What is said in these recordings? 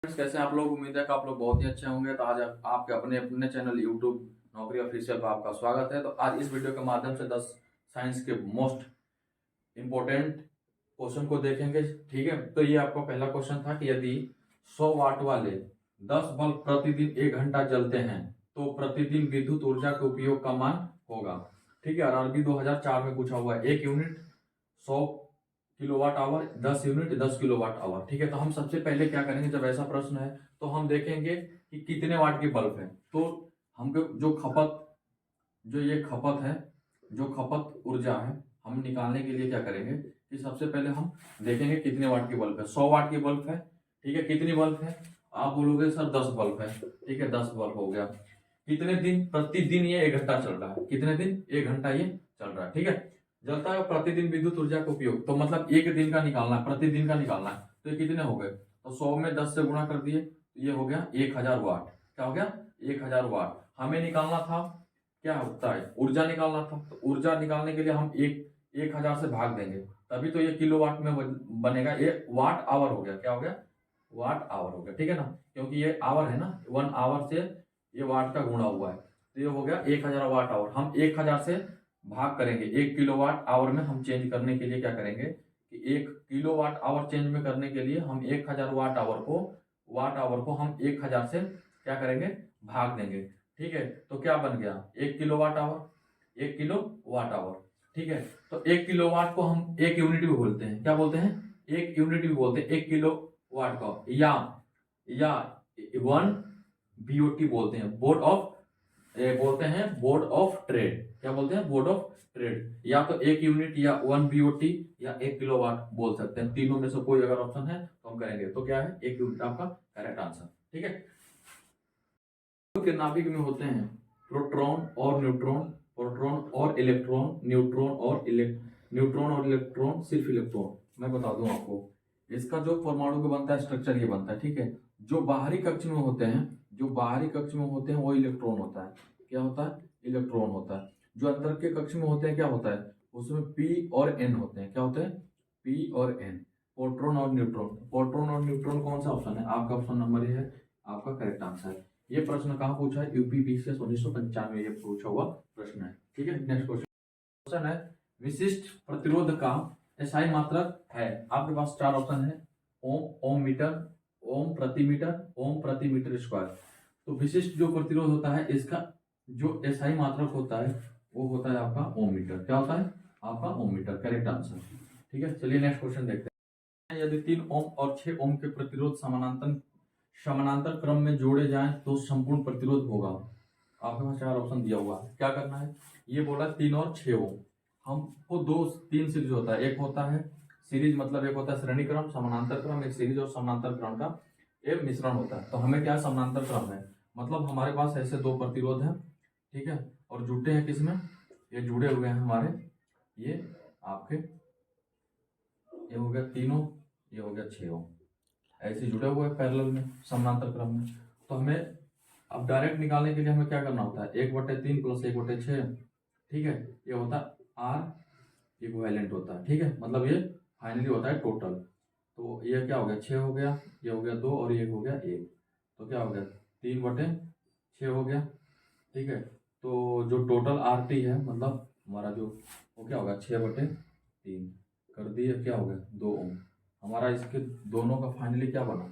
कैसे हैं आप लोग। उम्मीद है कि आप लोग बहुत ही अच्छे होंगे। तो आज आपके अपने अपने चैनल यूट्यूब नौकरी ऑफिशियल पर आपका स्वागत है। तो आज इस वीडियो के माध्यम से 10 साइंस के मोस्ट इंपॉर्टेंट क्वेश्चन को देखेंगे। ठीक है, तो ये आपका पहला क्वेश्चन था कि यदि 100 वाट वाले 10 बल्ब प्रतिदिन 1 घंटा जलते हैं तो प्रतिदिन विद्युत ऊर्जा के उपयोग का मान होगा। ठीक है, और अरबी 2004 में पूछा हुआ है। 1 unit 100 kilowatt hour, 10 unit 10 kilowatt hour. ठीक है, तो हम सबसे पहले क्या करेंगे, जब ऐसा प्रश्न है तो हम देखेंगे कि कितने वाट की बल्ब है। तो हमको जो ये खपत है, जो खपत ऊर्जा है, हम निकालने के लिए क्या करेंगे कि सबसे पहले हम देखेंगे कितने वाट की बल्ब है। 100 वाट की बल्ब है। ठीक है, कितनी बल्ब है? आप बोलोगे सर 10 बल्ब है। ठीक है, 10 बल्ब हो गया। कितने दिन? प्रतिदिन ये 1 घंटा चल रहा है। कितने दिन? 1 घंटा ये चल रहा है। ठीक है, जलता है प्रतिदिन विद्युत ऊर्जा का उपयोग। तो मतलब एक दिन का निकालना है, प्रतिदिन का निकालना है। तो ये कितने हो गए? तो 100 में 10 से गुणा कर दिए तो ये हो गया 1000 वाट। क्या हो गया? 1000 वाट। हमें निकालना था, क्या होता है, ऊर्जा निकालना था। तो ऊर्जा निकालने के लिए हम 1000 से भाग देंगे, तभी तो ये किलोवाट में बनेगा। ये वाट आवर हो गया। क्या हो गया? वाट आवर हो गया। ठीक है ना, क्योंकि ये आवर है ना, 1 आवर से ये वाट का गुणा हुआ है। तो ये हो गया 1000 वाट आवर। हम 1000 से भाग करेंगे। 1 किलोवाट आवर में हम चेंज करने के लिए क्या करेंगे कि 1 किलोवाट आवर चेंज में करने के लिए हम 1000 वाट आवर को हम 1000 से क्या करेंगे, भाग देंगे। ठीक है, तो क्या बन गया? 1 किलोवाट आवर, 1 किलोवाट आवर। ठीक है, तो 1 किलोवाट को हम 1 यूनिट भी बोलते हैं। क्या बोलते हैं? 1 यूनिट भी बोलते हैं 1 किलो वाट का, या 1 बीओटी बोलते हैं, बोलते हैं बोर्ड ऑफ ट्रेड। क्या बोलते हैं? Board of trade. या तो 1 यूनिट, या 1 बीओटी, या 1 किलोवाट बोल सकते हैं। तीनों में से कोई अगर ऑप्शन है तो हम करेंगे। तो क्या है? 1 यूनिट आपका करेक्ट आंसर। ठीक है, के नाभिक में होते हैं प्रोटॉन और न्यूट्रॉन, प्रोटॉन और इलेक्ट्रॉन, न्यूट्रॉन और इलेक्ट्रॉन, सिर्फ इलेक्ट्रॉन। मैं बता दूं आपको, इसका जो परमाणु का बनता है स्ट्रक्चर ये बनता है। ठीक है, जो बाहरी कक्ष में होते हैं, वो इलेक्ट्रॉन होता है। क्या होता है? इलेक्ट्रॉन होता है। जो अंदर के कक्ष में होते हैं क्या होता है, उसमें पी और एन होते हैं। क्या होते हैं? पी और एन। प्रोटॉन और न्यूट्रॉन कौन सा ऑप्शन है? आपका ऑप्शन नंबर ये है, आपका करेक्ट आंसर है। ये प्रश्न कहाँ पूछा है? यूपीपीसीएस 1995 ये पूछा हुआ प्रश्न है। ठीक है, नेक्स्ट क्वेश्चन है, विशिष्ट प्रतिरोध का एसआई मात्रक है। आपके पास 4 ऑप्शन है, ओम, ओम मीटर, ओम प्रति मीटर, ओम प्रति मीटर स्क्वायर। तो विशिष्ट जो प्रतिरोध होता है, इसका जो एसआई मात्रक होता है वो होता है आपका ओम मीटर। क्या होता है? आपका ओम मीटर, करेक्ट आंसर। ठीक है, चलिए नेक्स्ट क्वेश्चन देखते हैं। यदि 3 ओम और 6 ओम के प्रतिरोध समानांतर क्रम में जोड़े जाएं तो संपूर्ण प्रतिरोध होगा। आपके पास 4 ऑप्शन दिया हुआ है। क्या करना है? ये बोला 3 और 6 ओम। हमको 3 सीरीज होता है। एक होता है सीरीज, मतलब एक होता है श्रेणी क्रम, समानांतर क्रम। एक सीरीज और समानांतर क्रम का एक मिश्रण होता है। तो हमें क्या है, समानांतर क्रम है, मतलब हमारे पास ऐसे 2 प्रतिरोध हैं। ठीक है, और जुटे हैं किसमें? ये जुड़े हुए हैं हमारे, ये आपके, ये हो गया 3 ओम, ये हो गया 6 ओम, ऐसे जुड़े हुए पैरेलल में, समानांतर क्रम में। तो हमें अब डायरेक्ट निकालने के लिए हमें क्या करना होता है? 1/3 प्लस 1/6। ठीक है, ये होता है आर इक्विवेलेंट होता है। ठीक है, मतलब ये फाइनली होता है टोटल। तो ये क्या हो गया? 6 हो गया, ये हो गया 2, और ये हो गया 1। तो क्या हो गया? 3/6 हो गया। ठीक है, तो जो टोटल आर टी है, मतलब हमारा जो, वो क्या होगा? 6/3 कर दिए, क्या हो गया? 2 ओम। हमारा इसके दोनों का फाइनली क्या बना?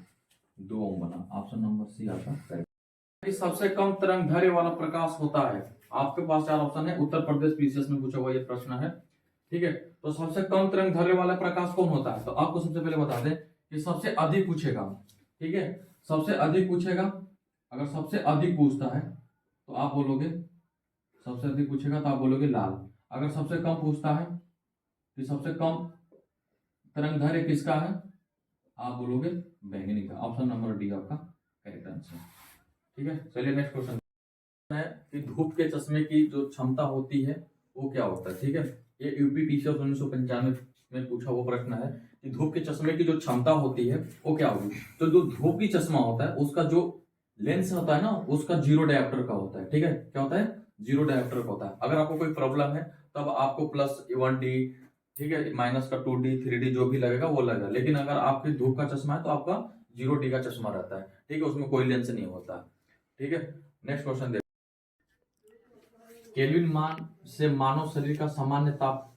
2 ओम बना। ऑप्शन नंबर सी आपका करेक्ट। सबसे कम तरंग दैर्ध्य वाला प्रकाश होता है। आपके पास 4 ऑप्शन है। उत्तर प्रदेश पीसीएस में पूछा हुआ ये प्रश्न है। ठीक है, तो सबसे कम तरंग दैर्ध्य वाला प्रकाश कौन होता है? तो आपको सबसे पहले बता दें कि सबसे अधिक पूछेगा। ठीक है, सबसे अधिक पूछेगा। अगर सबसे अधिक पूछता है तो आप बोलोगे, सबसे अधिक पूछेगा तो आप बोलोगे लाल। अगर सबसे कम पूछता है कि सबसे कम तरंग दैर्ध्य किसका है, आप बोलोगे बैंगनी का। ऑप्शन नंबर डी आपका करेक्ट आंसर। ठीक है, चलिए नेक्स्ट क्वेश्चन है कि धूप के चश्मे की जो क्षमता होती है वो क्या होता है। ठीक है, ये यूपीपीसीएस 1995 में पूछा हुआ प्रश्न है कि धूप के चश्मे की जो क्षमता होती है वो क्या होगी। तो जो धूप की चश्मा होता है उसका जो लेंस होता है ना, उसका 0 डायोप्टर का होता है। ठीक है, क्या होता है? 0 डायोप्टर का होता है। अगर आपको कोई प्रॉब्लम है तब आपको +1D, ठीक है, -2D 3D जो भी लगेगा वो लगेगा। लेकिन अगर आपकी धूप का चश्मा है तो आपका 0 डी का चश्मा रहता है, ठीक है, उसमें कोई लेंस नहीं होता, ठीक है। नेक्स्ट क्वेश्चन देखो, केल्विन मान से मानव शरीर का सामान्य ताप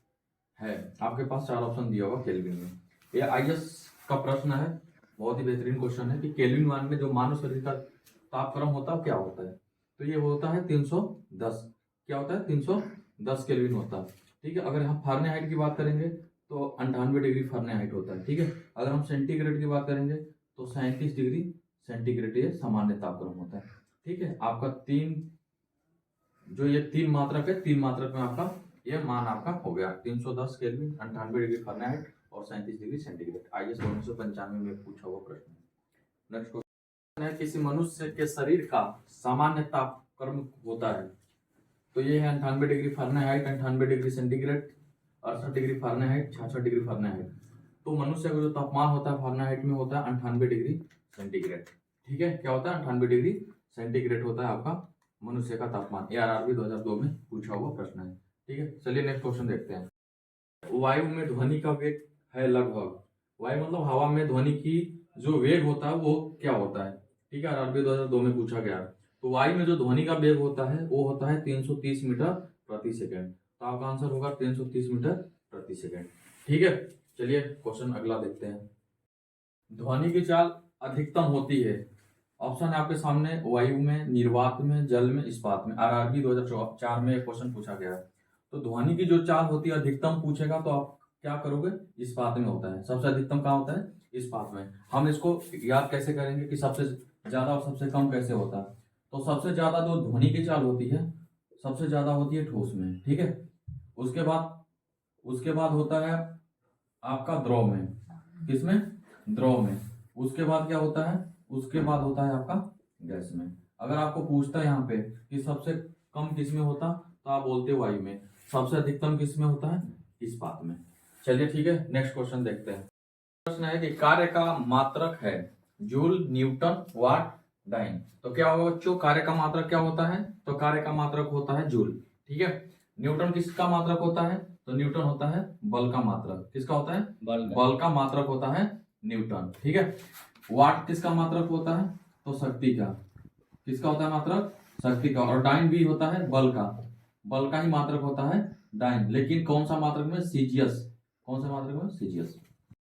है, आपके पास 4 ऑप्शन दिया होगा केल्विन में। ये आईएएस का प्रश्न है, बहुत ही बेहतरीन क्वेश्चन है कि केल्विन मान में जो मानव शरीर का तापक्रम होता है क्या होता है, तो ये होता है 310। क्या होता है? 310 केल्विन होता है, ठीक है। अगर हम फारेनहाइट की बात करेंगे तो 98 डिग्री फारेनहाइट होता है, ठीक है। अगर हम सेंटीग्रेड की बात करेंगे तो 37 डिग्री सेंटीग्रेड ये सामान्य तापक्रम होता है, ठीक है। आपका जो ये 3 मात्रक है, 3 मात्रक में आपका ये मान आपका हो गया 310 केल्विन, 98 डिग्री फारेनहाइट और 37 डिग्री सेंटीग्रेड। आईएएस 1995 में पूछा हुआ प्रश्न। नेक्स्ट क्वेश्चन है, किसी मनुष्य के शरीर का सामान्य तापक्रम होता है, तो ये है 98 degree Fahrenheit, 98 degree centigrade, 68 degree Fahrenheit, 66 degree Fahrenheit. तो मनुष्य का जो तापमान होता है फारेनहाइट में होता है 98 डिग्री सेंटीग्रेड, ठीक है। क्या होता है? 98 डिग्री सेंटीग्रेड होता है आपका मनुष्य का तापमान। ARRB 2002 में पूछा हुआ प्रश्न है, ठीक है। चलिए नेक्स्ट क्वेश्चन देखते हैं। वायु में ध्वनि का वेग है लगभग, वायु मतलब हवा में ध्वनि की जो वेग होता है वो क्या होता है, ठीक है। ARRB 2002 में पूछा गया। तो वायु में जो ध्वनि का वेग होता है वो होता है 330 मीटर प्रति सेकेंड। तो आपका आंसर होगा 330 मीटर प्रति सेकेंड, ठीक है। चलिए क्वेश्चन अगला देखते हैं। ध्वनि की चाल अधिकतम होती है, ऑप्शन है आपके सामने, वायु में, निर्वात में, जल में, इस्पात में। ARRB 2004 में क्वेश्चन पूछा गया है। तो ध्वनि की जो चाल होती है अधिकतम पूछेगा तो आप क्या करोगे? इस्पात में होता है, सबसे अधिकतम कहाँ होता है? इस्पात में। हम इसको याद कैसे करेंगे कि सबसे ज्यादा और सबसे कम कैसे होता है? तो सबसे ज्यादा जो ध्वनि की चाल होती है सबसे ज्यादा होती है ठोस में, ठीक है। उसके बाद होता है आपका द्रव में, किसमें? द्रव में। उसके बाद क्या होता है? उसके बाद होता है आपका गैस में। अगर आपको पूछता है यहाँ पे कि सबसे कम किस में होता, तो आप बोलते वायु में। सबसे अधिकतम किस में होता है? इस्पात में। चलिए ठीक है, नेक्स्ट क्वेश्चन देखते हैं। प्रश्न है कि कार्य का मात्रक है जूल, न्यूटन, वाट, डाइन। तो क्या होगा बच्चों? कार्य का मात्रक क्या होता है? तो कार्य का मात्रक होता है जूल, ठीक है। न्यूटन किसका मात्रक होता है? तो न्यूटन होता है बल का मात्रक। किसका होता है? बल का मात्रक होता है न्यूटन, ठीक है। वाट किसका मात्रक होता है? तो शक्ति का। किसका होता है मात्रक? शक्ति का। और डाइन भी होता है बल का, बल का ही मात्रक होता है डाइन। लेकिन कौन सा मात्रक में? सीजियस। कौन सा मात्रक में? सीजियस।